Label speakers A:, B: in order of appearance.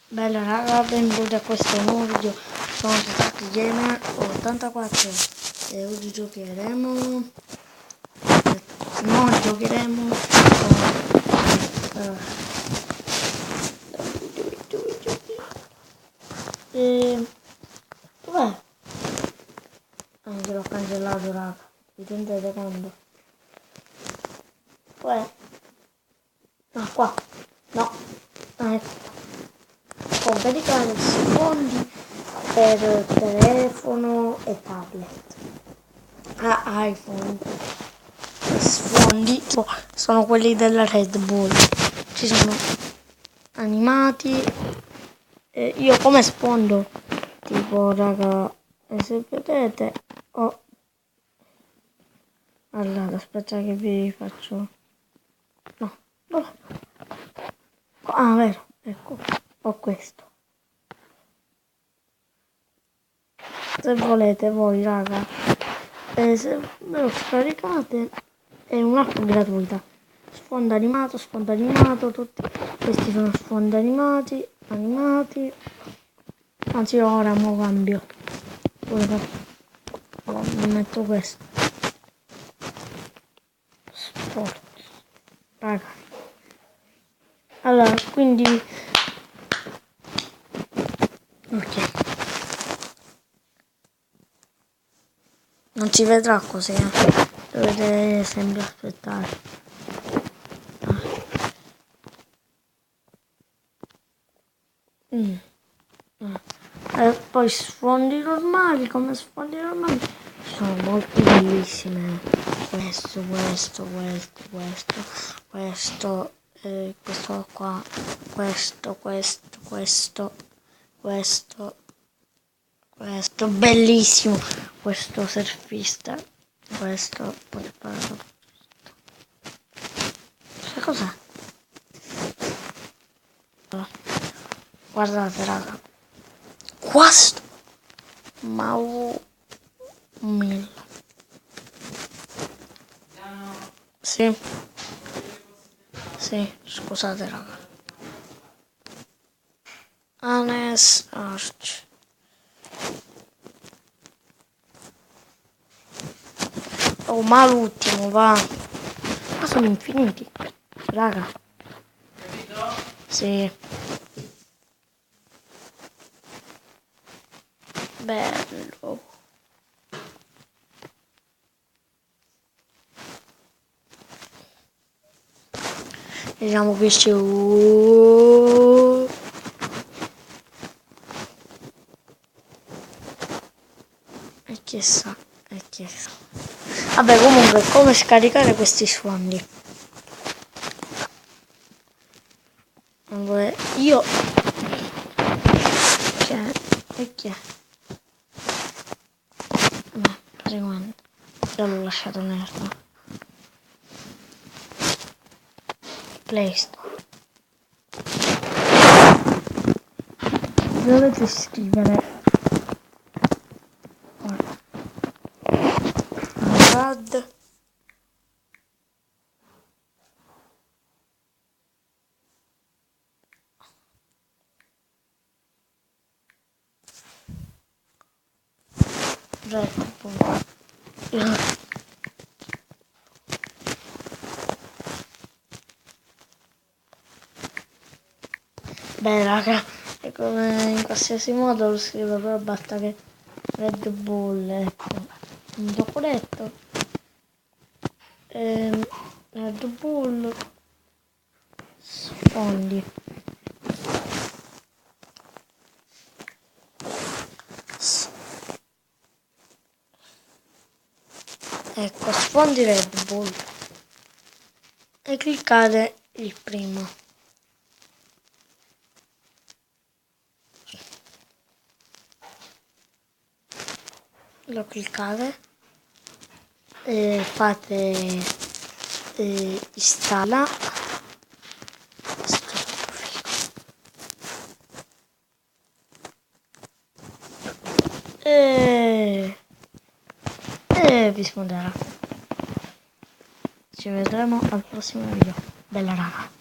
A: Bella raga, benvenuti a questo nuovo video. Sono Titacchi Gamer 84 e oggi giocheremo dov'è? Anche l'ho cancellato raga, vi rendete conto? Dov'è? Ah, qua, no, ecco. Caricare sfondi per telefono e tablet iPhone. Sfondi sono quelli della Red Bull, ci sono animati io come sfondo tipo raga, se vedete allora aspetta che vi faccio, no, dov'è? Ah vero, ecco, ho questo. Se volete voi raga, se ve lo scaricate è un'app gratuita. Sfondo animato, tutti questi sono sfondi animati. Anzi ora mo cambio. Mi metto questo. Sport. Raga. Allora, quindi ok. Non ci vedrà così, dovete sempre aspettare. Poi sfondi normali, come sfondi normali, sono molto bellissime. Questo qua, questo, bellissimo, questo surfista, questo, che cos'è? Guardate raga, questo, ma sì, scusate raga. Anes Arch. Oh, ma l'ultimo va. Ma sono infiniti, raga. Capito? Sì. Bello. Vediamo che c'è. E che sa. Vabbè, comunque, come scaricare questi sfondi? Allora, io. E chi è? Praticamente. Io l'ho lasciato nell'erba. Play Store. Dovete scrivere Rad beh raga, è come in qualsiasi modo lo scrivo, però basta che Red Bull, ecco, un doculetto, Red Bull, sfondi, ecco, sfondi Red Bull, e cliccate il primo. Lo cliccate e fate installa e vi risponderà. Ci vedremo al prossimo video. Bella raga.